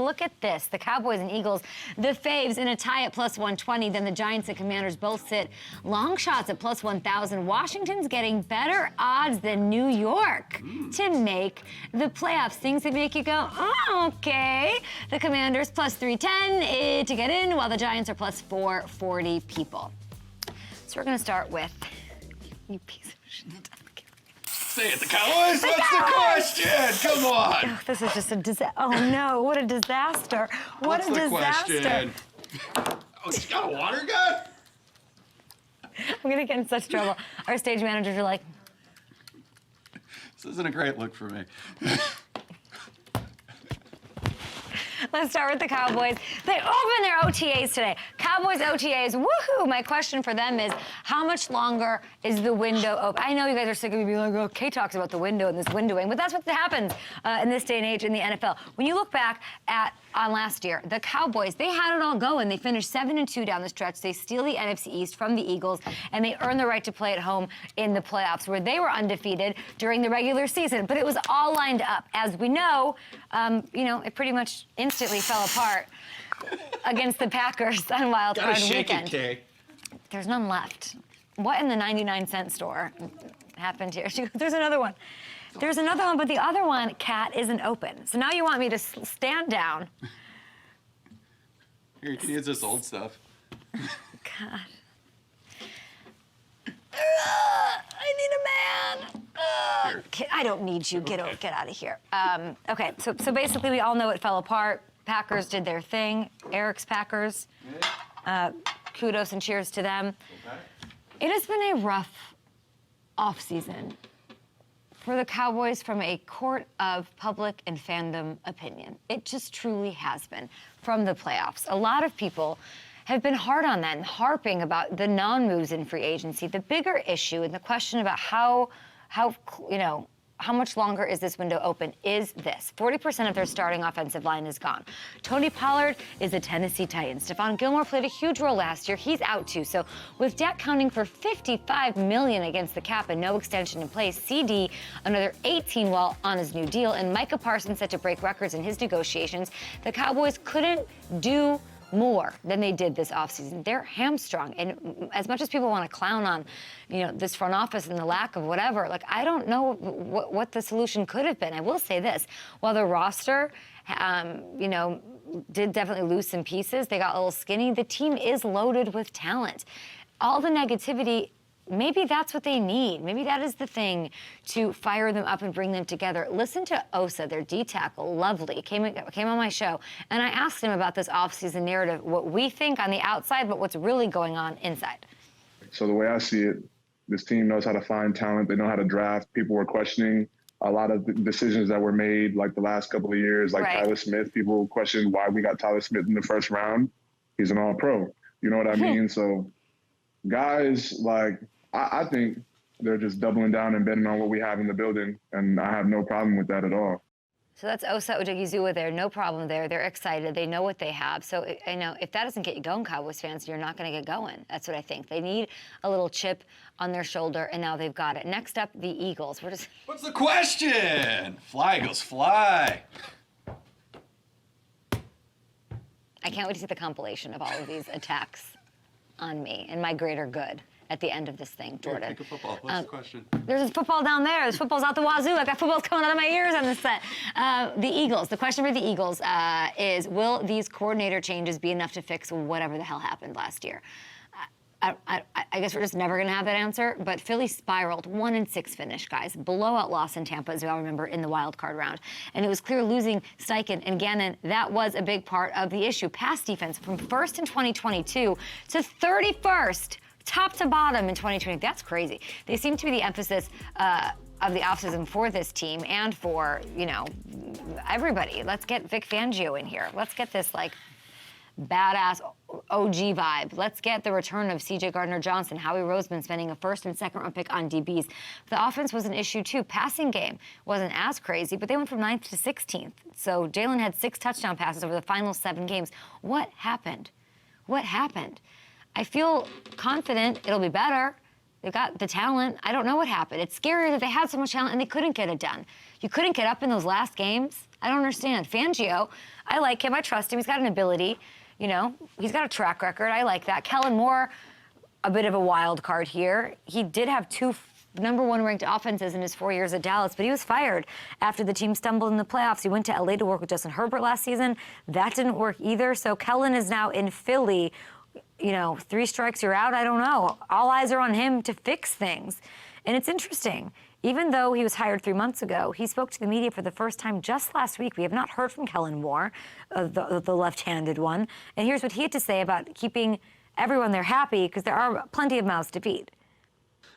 look at this. The Cowboys and Eagles, the faves in a tie at plus 120. Then the Giants and Commanders both sit long shots at plus 1,000. Washington's getting better odds than New York to make the playoffs. Things that make you go, oh, okay. The Commanders plus 310 to get in, while the Giants are plus 440 people. So we're going to start with, you piece of shit. Say it, the Cowboys. What's the question? Come on. Oh, this is just a disaster. Oh no, what a disaster. What a disaster. Question? Oh, she's got a water gun? I'm going to get in such trouble. Our stage managers are like, this isn't a great look for me. let's start with the Cowboys. They open their OTAs today. Cowboys OTAs, woohoo! My question for them is, how much longer is the window open? I know you guys are sick of me being like, oh, Kay talks about the window and this windowing, but that's what happens in this day and age in the NFL. When you look back on last year, the Cowboys, they had it all going. They finished 7-2 down the stretch. They steal the NFC East from the Eagles, and they earn the right to play at home in the playoffs, where they were undefeated during the regular season. But it was all lined up. As we know, it pretty much instantly fell apart against the Packers on Wild Card Weekend. Gotta shake it, Kay. There's none left. What in the 99-cent store happened here? She goes, there's another one. There's another one, but the other one, Cat, isn't open. So now you want me to stand down. Here, you can use this old stuff. God. I need a man. I don't need you. Get out of here. Okay, so basically we all know it fell apart. Packers did their thing. Eric's Packers. Kudos and cheers to them. Okay. It has been a rough offseason for the Cowboys from a court of public and fandom opinion. It just truly has been from the playoffs. A lot of people have been hard on that and harping about the non-moves in free agency. The bigger issue and the question about how much longer is this window open is this. 40% of their starting offensive line is gone. Tony Pollard is a Tennessee Titan. Stephon Gilmore played a huge role last year. He's out too. So with Dak counting for $55 million against the cap and no extension in place, CD another $18 while on his new deal, and Micah Parsons set to break records in his negotiations, the Cowboys couldn't do more than they did this offseason. They're hamstrung. And as much as people want to clown on, this front office and the lack of whatever, I don't know what the solution could have been. I will say this. While the roster, did definitely lose some pieces, they got a little skinny, the team is loaded with talent. All the negativity, maybe that's what they need. Maybe that is the thing to fire them up and bring them together. Listen to Osa, their D-tackle, lovely, came on my show, and I asked him about this offseason narrative, what we think on the outside, but what's really going on inside. So the way I see it, this team knows how to find talent. They know how to draft. People were questioning a lot of the decisions that were made, like the last couple of years, like right. Tyler Smith. People questioned why we got Tyler Smith in the first round. He's an all-pro. You know what I mean? So guys, I think they're just doubling down and betting on what we have in the building, and I have no problem with that at all. So that's Osa Odigizua there. No problem there. They're excited. They know what they have. So, if that doesn't get you going, Cowboys fans, you're not going to get going. That's what I think. They need a little chip on their shoulder, and now they've got it. Next up, the Eagles. What's the question? Fly, Eagles, fly. I can't wait to see the compilation of all of these attacks on me and my greater good at the end of this thing, Jordan. Pick a football. What's the question? There's football down there. There's footballs out the wazoo. I got footballs coming out of my ears on this set. The Eagles. The question for the Eagles is, will these coordinator changes be enough to fix whatever the hell happened last year? I guess we're just never going to have that answer, but Philly spiraled. 1-6 finish, guys. Blowout loss in Tampa, as we all remember, in the wild card round. And it was clear losing Steichen and Gannon, that was a big part of the issue. Pass defense from first in 2022 to 31st. Top to bottom in 2020. That's crazy. They seem to be the emphasis of the offseason for this team and for, everybody. Let's get Vic Fangio in here. Let's get this, badass OG vibe. Let's get the return of C.J. Gardner-Johnson, Howie Roseman spending a first and second round pick on DBs. The offense was an issue, too. Passing game wasn't as crazy, but they went from 9th to 16th. So Jayden had 6 touchdown passes over the final 7 games. What happened? I feel confident it'll be better. They got the talent. I don't know what happened. It's scary that they had so much talent and they couldn't get it done. You couldn't get up in those last games. I don't understand. Fangio, I like him. I trust him. He's got an ability. You know, he's got a track record. I like that. Kellen Moore, a bit of a wild card here. He did have 2 #1 ranked offenses in his 4 years at Dallas, but he was fired after the team stumbled in the playoffs. He went to LA to work with Justin Herbert last season. That didn't work either. So Kellen is now in Philly. You know, 3 strikes, you're out. I don't know. All eyes are on him to fix things. And it's interesting. Even though he was hired 3 months ago, he spoke to the media for the first time just last week. We have not heard from Kellen Moore, the left-handed one. And here's what he had to say about keeping everyone there happy, because there are plenty of mouths to feed.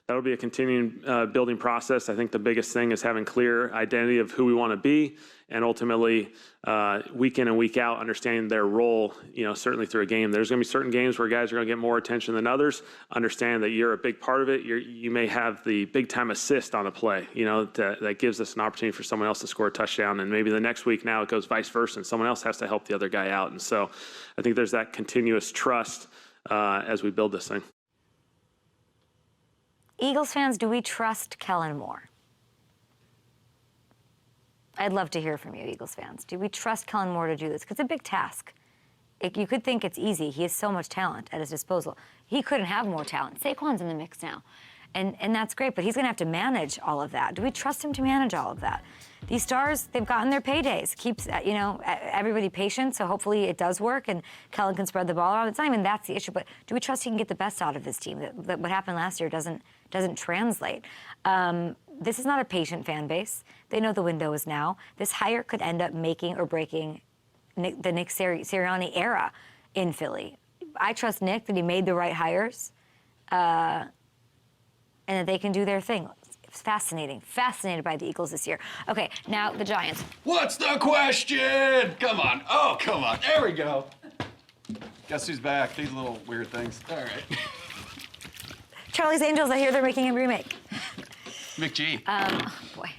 That'll be a continuing building process. I think the biggest thing is having clear identity of who we want to be, and ultimately, week in and week out, understanding their role, you know, certainly through a game. There's going to be certain games where guys are going to get more attention than others. Understand that you're a big part of it. You may have the big-time assist on a play, you know, that gives us an opportunity for someone else to score a touchdown, and maybe the next week now it goes vice versa, and someone else has to help the other guy out. And so I think there's that continuous trust as we build this thing. Eagles fans, do we trust Kellen Moore? I'd love to hear from you, Eagles fans. Do we trust Kellen Moore to do this? Because it's a big task. You could think it's easy. He has so much talent at his disposal. He couldn't have more talent. Saquon's in the mix now. And that's great, but he's going to have to manage all of that. Do we trust him to manage all of that? These stars, they've gotten their paydays. Keeps, you know, everybody patient, so hopefully it does work and Kellen can spread the ball around. It's not even that's the issue, but do we trust he can get the best out of this team? That what happened last year doesn't translate. This is not a patient fan base. They know the window is now. This hire could end up making or breaking the Nick Sirianni era in Philly. I trust Nick that he made the right hires and that they can do their thing. It's fascinated by the Eagles this year. Okay, now the Giants. What's the question? Come on. Oh, come on. There we go. Guess who's back? These little weird things. All right. Charlie's Angels, I hear they're making a remake. McGee. Oh, boy.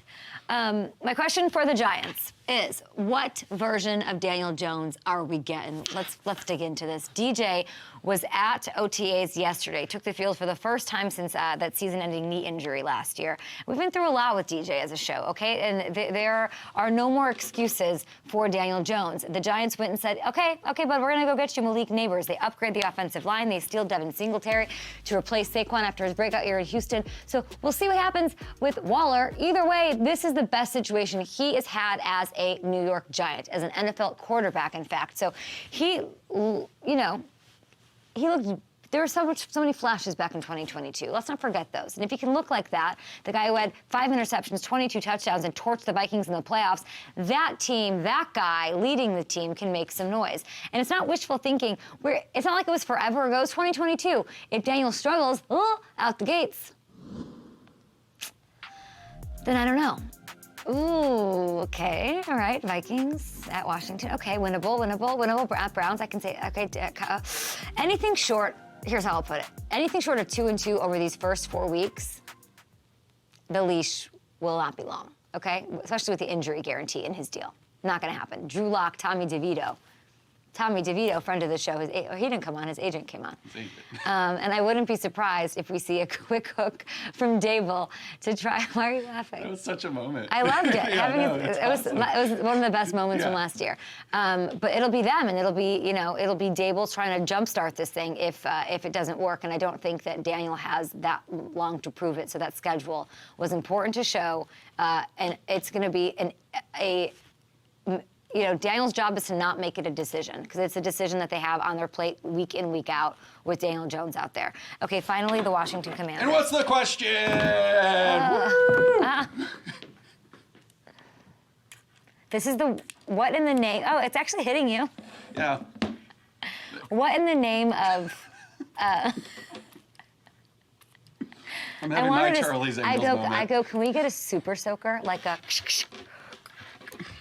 My question for the Giants is, what version of Daniel Jones are we getting? Let's dig into this. DJ was at OTAs yesterday, took the field for the first time since that season-ending knee injury last year. We've been through a lot with DJ as a show, okay? And there are no more excuses for Daniel Jones. The Giants went and said, okay, bud, we're gonna go get you Malik Neighbors. They upgrade the offensive line. They steal Devin Singletary to replace Saquon after his breakout year in Houston. So we'll see what happens with Waller. Either way, this is the best situation he has had as a New York Giant, as an NFL quarterback, in fact. So he, you know, he looked, there were so many flashes back in 2022. Let's not forget those. And if he can look like that, the guy who had 5 interceptions, 22 touchdowns, and torched the Vikings in the playoffs, that team, that guy leading the team can make some noise. And it's not wishful thinking. It's not like it was forever ago. It's 2022. If Daniel struggles, out the gates, then I don't know. Ooh, okay, all right, Vikings at Washington. Okay, winnable. Browns, I can say, okay, anything short, here's how I'll put it. Anything short of 2-2 over these first 4 weeks, the leash will not be long, okay? Especially with the injury guarantee in his deal. Not gonna happen. Drew Lock, Tommy DeVito, friend of the show, he didn't come on, his agent came on. And I wouldn't be surprised if we see a quick hook from Dable to try. Why are you laughing? That was such a moment. I loved it. It was one of the best moments from last year. But it'll be them, and it'll be Dable trying to jumpstart this thing if it doesn't work. And I don't think that Daniel has that long to prove it. So that schedule was important to show, and it's going to be Daniel's job is to not make it a decision, because it's a decision that they have on their plate week in, week out with Daniel Jones out there. Okay, finally, the Washington Commanders. And what's the question? This is what in the name, it's actually hitting you. Yeah. What in the name of, I'm having my Charlie's Angels moment. I go, can we get a super soaker? Like a,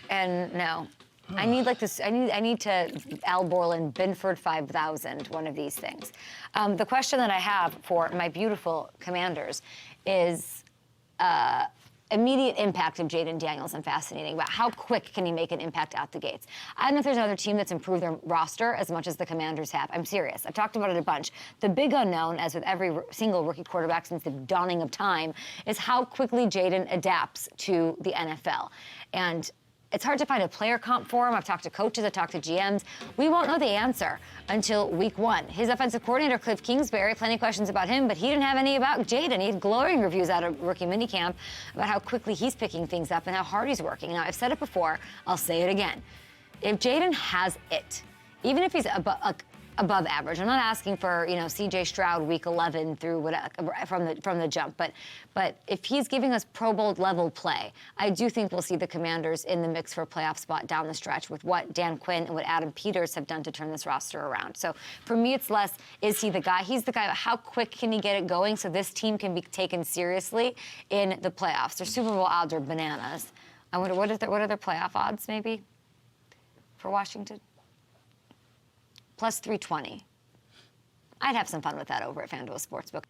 and no. I need like this. I need to Al Borland Binford 5000, one of these things. The question that I have for my beautiful Commanders is, immediate impact of Jayden Daniels I'm fascinating about. How quick can he make an impact out the gates? I don't know if there's another team that's improved their roster as much as the Commanders have. I'm serious. I've talked about it a bunch. The big unknown, as with every single rookie quarterback since the dawning of time, is how quickly Jayden adapts to the NFL. And it's hard to find a player comp for him. I've talked to coaches, I've talked to GMs. We won't know the answer until week 1. His offensive coordinator, Cliff Kingsbury, plenty of questions about him, but he didn't have any about Jayden. He had glowing reviews out of rookie minicamp about how quickly he's picking things up and how hard he's working. Now, I've said it before, I'll say it again. If Jayden has it, even if he's above average. I'm not asking for, C.J. Stroud week 11 through from the jump, but if he's giving us Pro Bowl level play, I do think we'll see the Commanders in the mix for a playoff spot down the stretch with what Dan Quinn and what Adam Peters have done to turn this roster around. So for me, it's less, is he the guy? He's the guy, but how quick can he get it going so this team can be taken seriously in the playoffs? Their Super Bowl odds are bananas. I wonder, what are their playoff odds maybe for Washington? Plus 320. I'd have some fun with that over at FanDuel Sportsbook.